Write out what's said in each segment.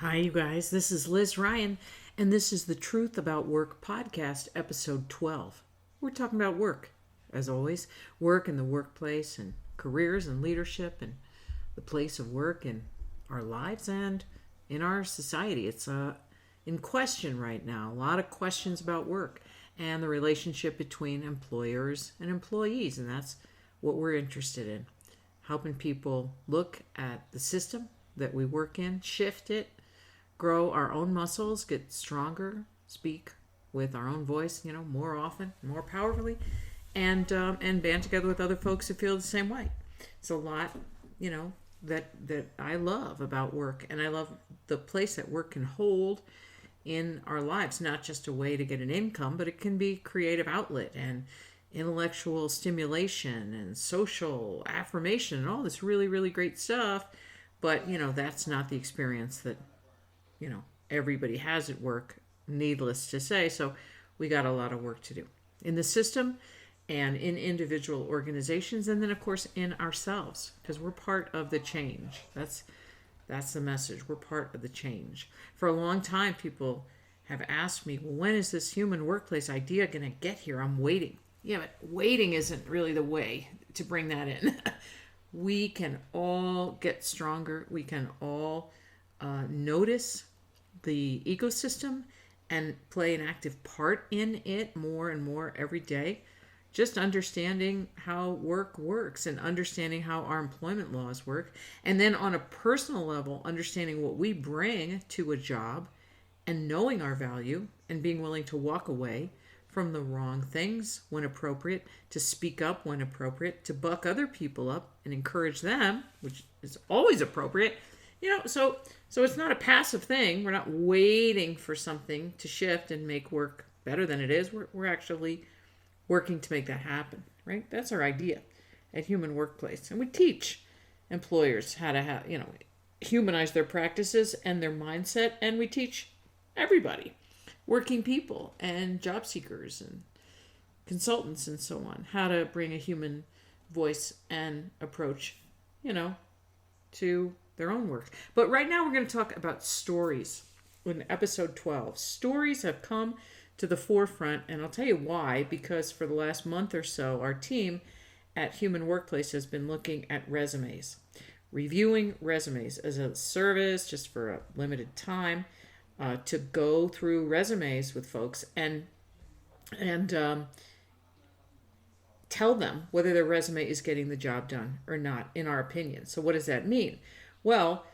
Hi, you guys. This is Liz Ryan, and this is the Truth About Work podcast, episode 12. We're talking about work, as always, work in the workplace, and careers and leadership, and the place of work in our lives and in our society. It's in question right now. A lot of questions about work and the relationship between employers and employees, and that's what we're interested in. Helping people look at the system that we work in, shift it, grow our own muscles, get stronger, speak with our own voice, more often, more powerfully, and band together with other folks who feel the same way. It's a lot, that I love about work, and I love the place that work can hold in our lives. Not just a way to get an income, but it can be creative outlet and intellectual stimulation and social affirmation and all this really, really great stuff. But that's not the experience that everybody has at work, needless to say. So we got a lot of work to do in the system and in individual organizations, and then of course in ourselves, because we're part of the change. That's the message. We're part of the change. For a long time, people have asked me, well, when is this human workplace idea going to get here? I'm waiting. Yeah, but waiting isn't really the way to bring that in. We can all get stronger. We can all notice the ecosystem and play an active part in it more and more every day. Just understanding how work works and understanding how our employment laws work. And then on a personal level, understanding what we bring to a job and knowing our value and being willing to walk away from the wrong things when appropriate, to speak up when appropriate, to buck other people up and encourage them, which is always appropriate. So it's not a passive thing. We're not waiting for something to shift and make work better than it is. We're actually working to make that happen, right? That's our idea at Human Workplace. And we teach employers how to humanize their practices and their mindset. And we teach everybody, working people and job seekers and consultants and so on, how to bring a human voice and approach, to their own work. But right now we're going to talk about stories in episode 12. Stories have come to the forefront, and I'll tell you why. Because for the last month or so, our team at Human Workplace has been looking at resumes, reviewing resumes as a service just for a limited time, to go through resumes with folks and tell them whether their resume is getting the job done or not, in our opinion. So what does that mean? Well,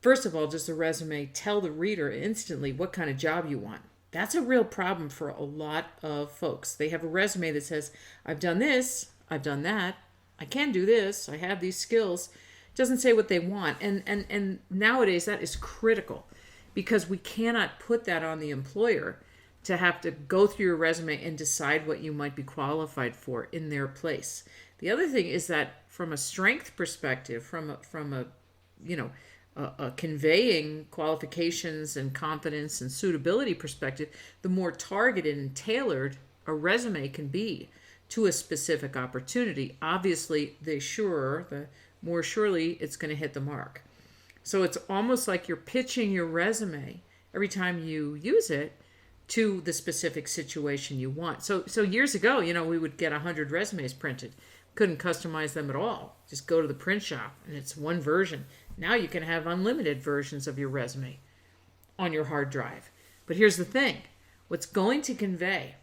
first of all, does the resume tell the reader instantly what kind of job you want? That's a real problem for a lot of folks. They have a resume that says, I've done this, I've done that, I can do this, I have these skills. It doesn't say what they want. And nowadays that is critical, because we cannot put that on the employer to have to go through your resume and decide what you might be qualified for in their place. The other thing is that from a strength perspective, from a conveying qualifications and competence and suitability perspective, the more targeted and tailored a resume can be to a specific opportunity. Obviously, the more surely it's going to hit the mark. So it's almost like you're pitching your resume every time you use it to the specific situation you want. So years ago, we would get 100 resumes printed. Couldn't customize them at all. Just go to the print shop and it's one version. Now you can have unlimited versions of your resume on your hard drive. But here's the thing. What's going to convey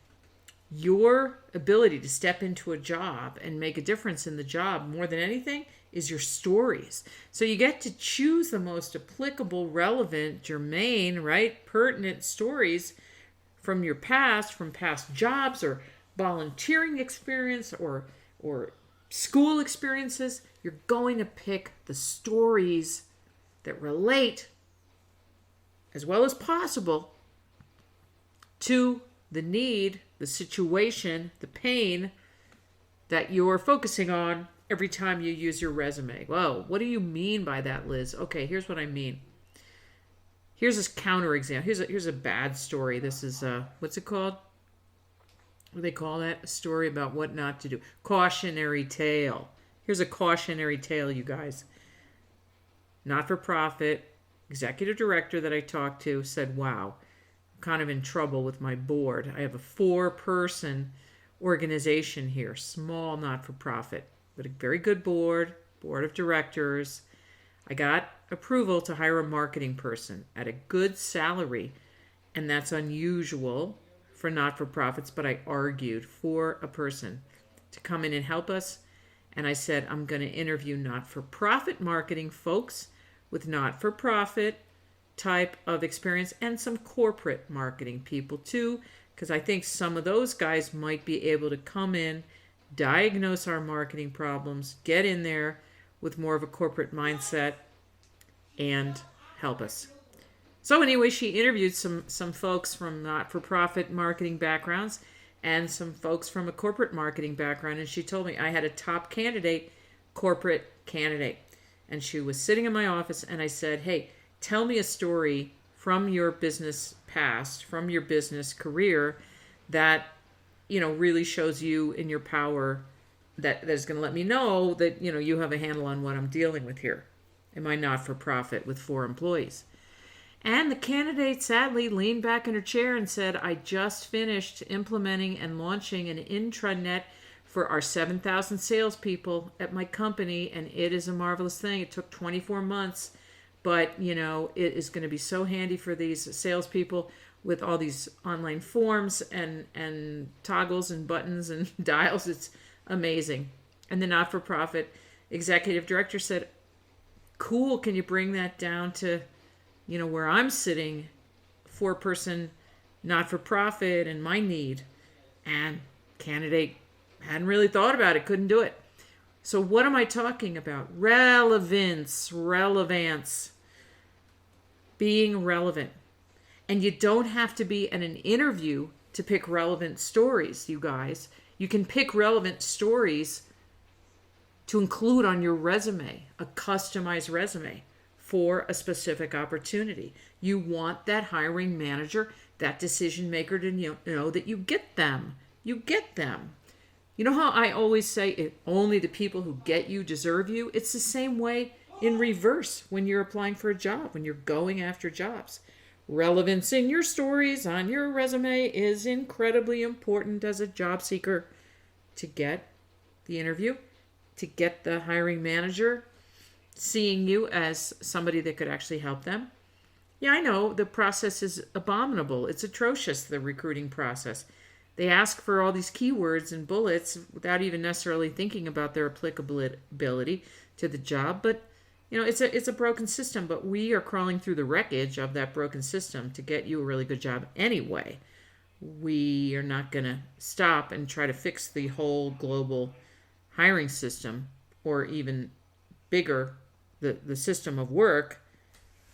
your ability to step into a job and make a difference in the job more than anything is your stories. So you get to choose the most applicable, relevant, germane, right, pertinent stories from your past, from past jobs or volunteering experience or school experiences. You're going to pick the stories that relate as well as possible to the need, the situation, the pain that you're focusing on every time you use your resume. Whoa, what do you mean by that, Liz? Okay, here's what I mean. Here's this counterexample. Here's a bad story. This is what's it called? What do they call that? A story about what not to do. Cautionary tale. Here's a cautionary tale, you guys. Not for profit, executive director that I talked to said, wow, I'm kind of in trouble with my board. I have a 4-person organization here, small not-for-profit, but a very good board of directors. I got approval to hire a marketing person at a good salary, and that's unusual for not-for-profits, but I argued for a person to come in and help us. And I said, I'm going to interview not-for-profit marketing folks with not-for-profit type of experience and some corporate marketing people too, because I think some of those guys might be able to come in, diagnose our marketing problems, get in there with more of a corporate mindset, and help us. So anyway, she interviewed some folks from not-for-profit marketing backgrounds and some folks from a corporate marketing background, and she told me I had a top candidate, corporate candidate. And she was sitting in my office, and I said, hey, tell me a story from your business past, from your business career that, really shows you in your power, that is going to let me know that, you have a handle on what I'm dealing with here in my not-for-profit with 4 employees. And the candidate sadly leaned back in her chair and said, I just finished implementing and launching an intranet for our 7,000 salespeople at my company, and it is a marvelous thing. It took 24 months, but, it is going to be so handy for these salespeople with all these online forms and toggles and buttons and dials. It's amazing. And the not-for-profit executive director said, cool, can you bring that down to, where I'm sitting, 4-person not-for-profit and my need? And candidate hadn't really thought about it, couldn't do it. So what am I talking about? Relevance, being relevant. And you don't have to be in an interview to pick relevant stories, you guys. You can pick relevant stories to include on your resume, a customized resume for a specific opportunity. You want that hiring manager, that decision maker to know that you get them. You get them. You know how I always say only the people who get you deserve you? It's the same way in reverse when you're applying for a job, when you're going after jobs. Relevance in your stories on your resume is incredibly important as a job seeker to get the interview, to get the hiring manager seeing you as somebody that could actually help them. Yeah, I know the process is abominable. It's atrocious, the recruiting process. They ask for all these keywords and bullets without even necessarily thinking about their applicability to the job. But, it's a broken system, but we are crawling through the wreckage of that broken system to get you a really good job anyway. We are not going to stop and try to fix the whole global hiring system, or even bigger, the system of work,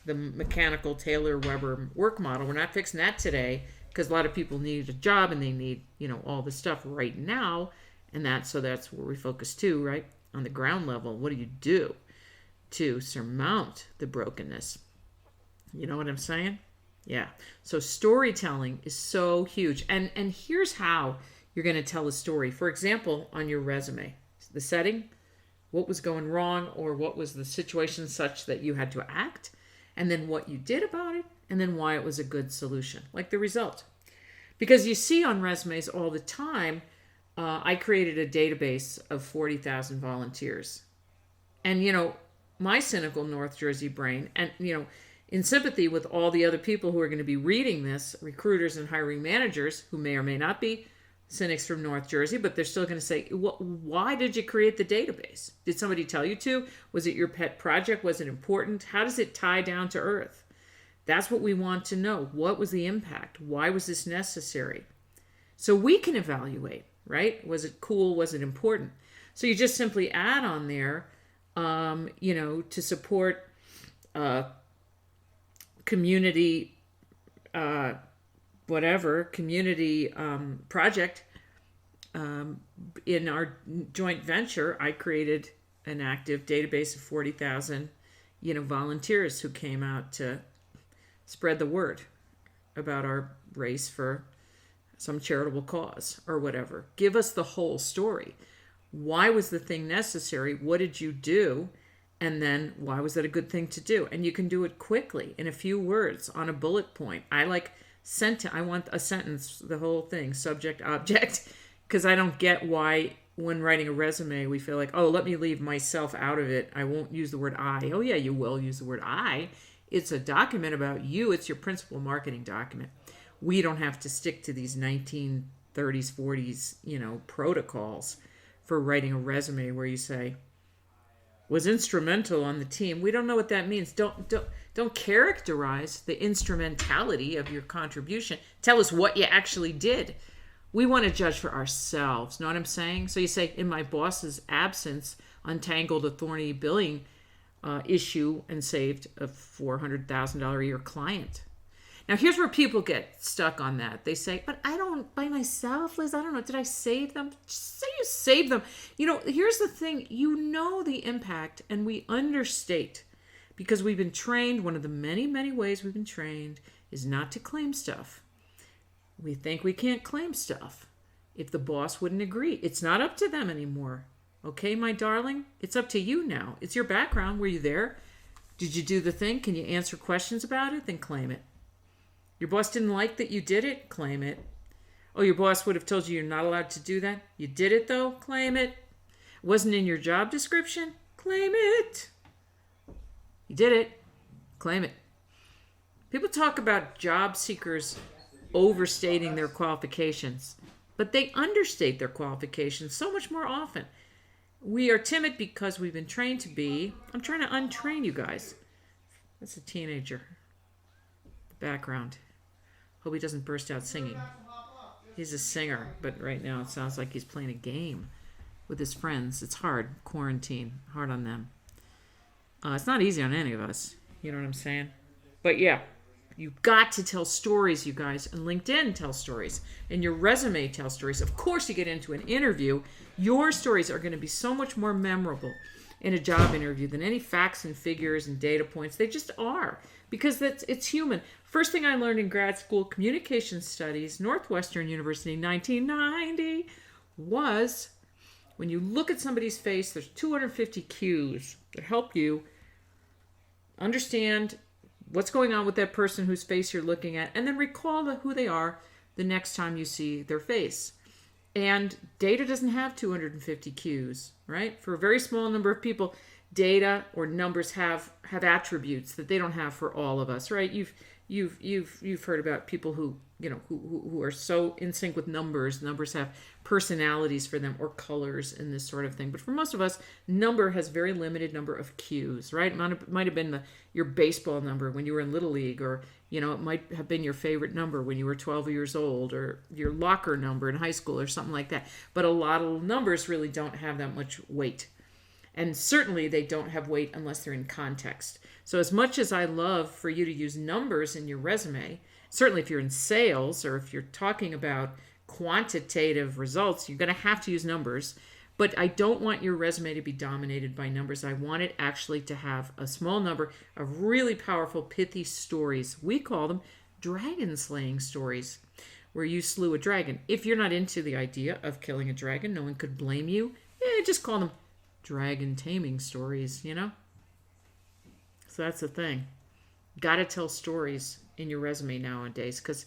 the mechanical Taylor-Weber work model. We're not fixing that today, because a lot of people need a job and they need, all the stuff right now. And that's where we focus too, right? On the ground level, what do you do to surmount the brokenness? You know what I'm saying? Yeah. So storytelling is so huge. And here's how you're going to tell a story. For example, on your resume, the setting, what was going wrong, or what was the situation such that you had to act, and then what you did about it, and then why it was a good solution, like the result. Because you see on resumes all the time, I created a database of 40,000 volunteers. And, my cynical North Jersey brain, and, in sympathy with all the other people who are going to be reading this, recruiters and hiring managers who may or may not be cynics from North Jersey, but they're still going to say, why did you create the database? Did somebody tell you to? Was it your pet project? Was it important? How does it tie down to earth? That's what we want to know. What was the impact? Why was this necessary? So we can evaluate, right? Was it cool? Was it important? So you just simply add on there, to support community, community project. In our joint venture, I created an active database of 40,000, volunteers who came out to spread the word about our race for some charitable cause or whatever. Give us the whole story. Why was the thing necessary? What did you do? And then why was that a good thing to do? And you can do it quickly in a few words on a bullet point. I want a sentence, the whole thing, subject, object, because I don't get why when writing a resume we feel like, oh, let me leave myself out of it. I won't use the word I. Oh yeah, you will use the word I. It's a document about you. It's your principal marketing document. We don't have to stick to these 1930s, 40s, protocols for writing a resume where you say, was instrumental on the team. We don't know what that means. Don't characterize the instrumentality of your contribution. Tell us what you actually did. We want to judge for ourselves. Know what I'm saying? So you say, in my boss's absence, untangled a thorny billing issue and saved a $400,000 a year client. Now, here's where people get stuck on that. They say, but I don't, by myself, Liz, I don't know. Did I save them? Just say you saved them. Here's the thing. The impact, and we understate, because we've been trained, one of the many, many ways we've been trained is not to claim stuff. We think we can't claim stuff if the boss wouldn't agree. It's not up to them anymore. Okay, my darling? It's up to you now. It's your background. Were you there? Did you do the thing? Can you answer questions about it? Then claim it. Your boss didn't like that you did it? Claim it. Oh, your boss would have told you you're not allowed to do that? You did it though? Claim it. Wasn't in your job description? Claim it. You did it. Claim it. People talk about job seekers overstating their qualifications, but they understate their qualifications so much more often. We are timid because we've been trained to be. I'm trying to untrain you guys. That's a teenager. Background. Hope he doesn't burst out singing. He's a singer, but right now it sounds like he's playing a game with his friends. It's hard. Quarantine. Hard on them. It's not easy on any of us. You know what I'm saying? But yeah, you've got to tell stories, you guys. And LinkedIn tells stories. And your resume tells stories. Of course, you get into an interview. Your stories are going to be so much more memorable in a job interview than any facts and figures and data points. They just are. Because it's human. First thing I learned in grad school, communication studies, Northwestern University, 1990, was when you look at somebody's face, there's 250 cues that help you understand what's going on with that person whose face you're looking at, and then recall who they are the next time you see their face. And data doesn't have 250 cues, right? For a very small number of people, data or numbers have attributes that they don't have for all of us, right? You've heard about people who who are so in sync with numbers. Numbers have personalities for them or colors and this sort of thing. But for most of us, number has very limited number of cues, right? It might have been your baseball number when you were in Little League, or it might have been your favorite number when you were 12 years old, or your locker number in high school or something like that. But a lot of numbers really don't have that much weight. And certainly they don't have weight unless they're in context. So as much as I love for you to use numbers in your resume, certainly if you're in sales or if you're talking about quantitative results, you're going to have to use numbers. But I don't want your resume to be dominated by numbers. I want it actually to have a small number of really powerful, pithy stories. We call them dragon slaying stories, where you slew a dragon. If you're not into the idea of killing a dragon, no one could blame you. Just call them dragon taming stories, So that's the thing. Got to tell stories in your resume nowadays, because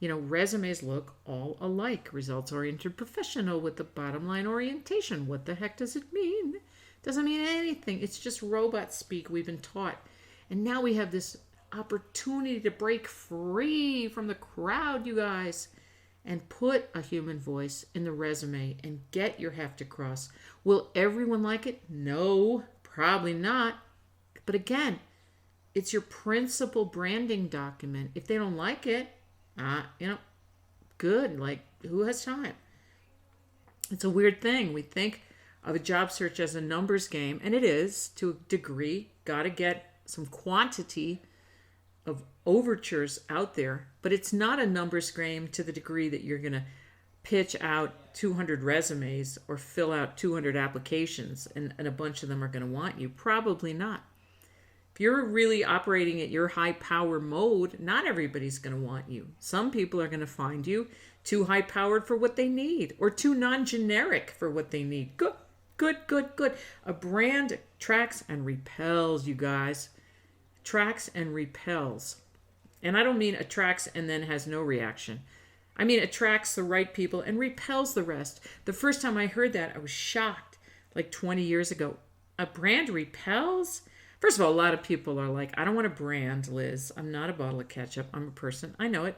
resumes look all alike. Results oriented professional with the bottom line orientation. What the heck does it mean? Doesn't mean anything. It's just robot speak we've been taught. And now we have this opportunity to break free from the crowd, you guys, and put a human voice in the resume and get your heft across. Will everyone like it? No, probably not. But again, it's your principal branding document. If they don't like it, good. Like, who has time? It's a weird thing. We think of a job search as a numbers game, and it is to a degree. Got to get some quantity of overtures out there, but it's not a numbers game to the degree that you're going to pitch out 200 resumes or fill out 200 applications and a bunch of them are going to want you. Probably not. If you're really operating at your high power mode, not everybody's going to want you. Some people are going to find you too high powered for what they need, or too non-generic for what they need. Good. Good, good, good. A brand attracts and repels, you guys. Attracts and repels. And I don't mean attracts and then has no reaction. I mean attracts the right people and repels the rest. The first time I heard that, I was shocked, like 20 years ago. A brand repels? First of all, a lot of people are like, I don't want a brand, Liz. I'm not a bottle of ketchup. I'm a person. I know it.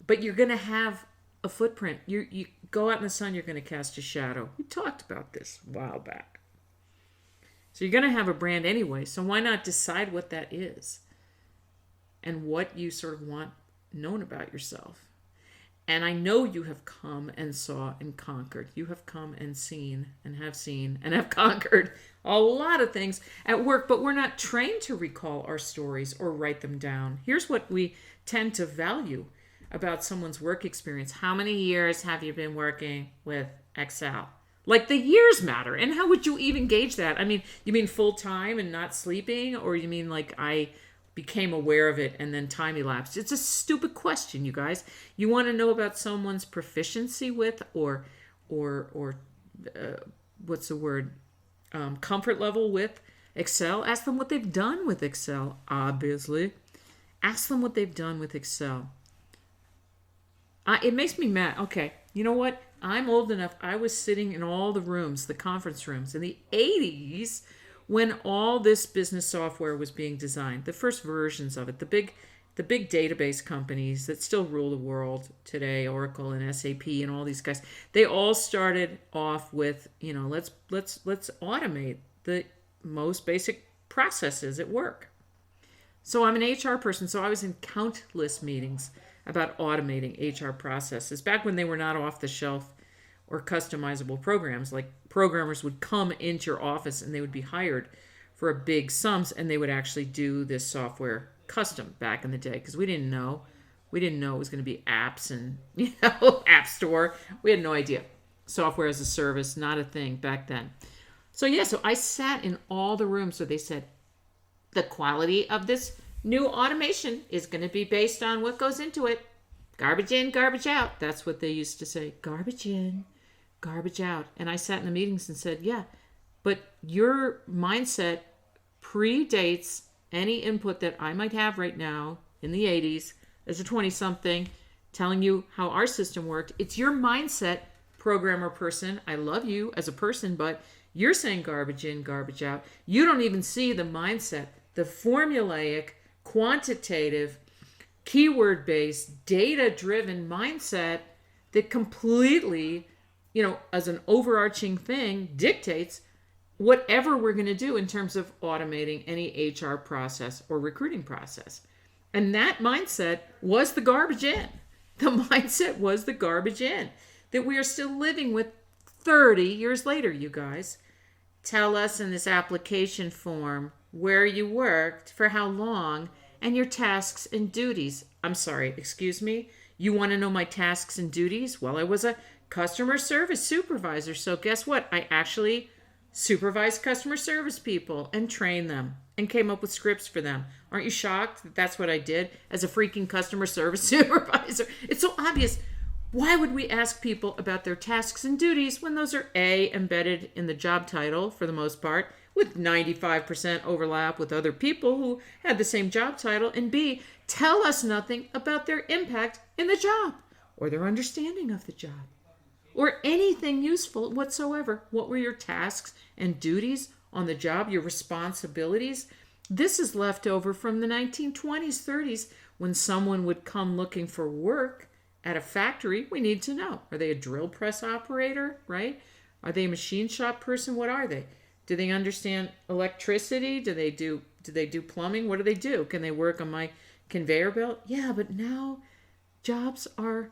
But you're going to have a footprint. You go out in the sun, you're going to cast a shadow. We talked about this a while back. So you're going to have a brand anyway. So why not decide what that is and what you sort of want known about yourself? And I know you have come and saw and conquered. You have come and seen and have conquered a lot of things at work, but we're not trained to recall our stories or write them down. Here's what we tend to value about someone's work experience. How many years have you been working with Excel? Like the years matter. And how would you even gauge that? I mean, you mean full time and not sleeping? Or you mean like I became aware of it and then time elapsed? It's a stupid question, you guys. You want to know about someone's proficiency with or what's the word? Comfort level with Excel? Ask them what they've done with Excel, obviously. Ask them what they've done with Excel. It makes me mad. Okay, you know what? I'm old enough. I was sitting in all the rooms, the conference rooms, in the 80s when all this business software was being designed. The first versions of it, the big database companies that still rule the world today, Oracle and SAP and all these guys, they all started off with, let's automate the most basic processes at work. So I'm an HR person, so I was in countless meetings about automating HR processes back when they were not off the shelf or customizable programs. Like programmers would come into your office and they would be hired for a big sums and they would actually do this software custom back in the day because we didn't know it was going to be apps and app store. We had no idea. Software as a service, not a thing back then. So I sat in all the rooms where they said the quality of this new automation is going to be based on what goes into it. Garbage in, garbage out. That's what they used to say. Garbage in, garbage out. And I sat in the meetings and said, yeah, but your mindset predates any input that I might have right now in the 80s as a 20-something telling you how our system worked. It's your mindset, programmer person. I love you as a person, but you're saying garbage in, garbage out. You don't even see the mindset, the formulaic, quantitative, keyword-based, data-driven mindset that completely, as an overarching thing, dictates whatever we're going to do in terms of automating any HR process or recruiting process. And that mindset was the garbage in. The mindset was the garbage in that we are still living with 30 years later, you guys. Tell us in this application form where you worked, for how long, and your tasks and duties. I'm sorry, excuse me? You want to know my tasks and duties? Well, I was a customer service supervisor, so guess what? I actually supervised customer service people and trained them and came up with scripts for them. Aren't you shocked that that's what I did as a freaking customer service supervisor? It's so obvious. Why would we ask people about their tasks and duties when those are A, embedded in the job title for the most part, with 95% overlap with other people who had the same job title, and B, tell us nothing about their impact in the job or their understanding of the job or anything useful whatsoever? What were your tasks and duties on the job, your responsibilities? This is left over from the 1920s, 30s, when someone would come looking for work at a factory. We need to know. Are they a drill press operator, right? Are they a machine shop person? What are they? Do they understand electricity? Do they do plumbing? What do they do? Can they work on my conveyor belt? Yeah, but now jobs are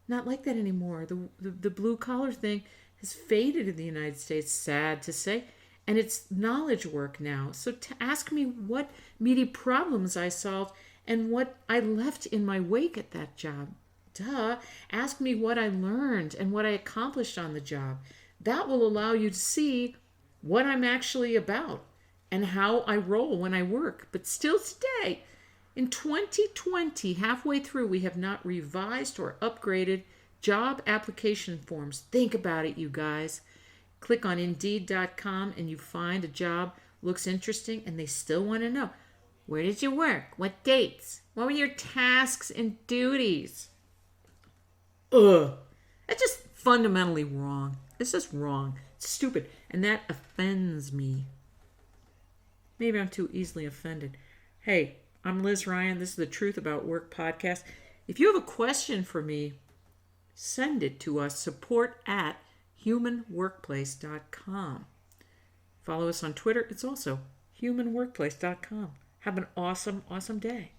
not like that anymore. The blue collar thing has faded in the United States, sad to say, and it's knowledge work now. So to ask me what meaty problems I solved and what I left in my wake at that job. Duh. Ask me what I learned and what I accomplished on the job. That will allow you to see what I'm actually about and how I roll when I work. But still today, in 2020, halfway through, we have not revised or upgraded job application forms. Think about it, you guys. Click on Indeed.com and you find a job, looks interesting, and they still want to know, where did you work? What dates? What were your tasks and duties? Ugh. That's just fundamentally wrong. It's just wrong. It's stupid. And that offends me. Maybe I'm too easily offended. Hey, I'm Liz Ryan. This is the Truth About Work podcast. If you have a question for me, send it to us, support@humanworkplace.com. Follow us on Twitter. It's also humanworkplace.com. Have an awesome, awesome day.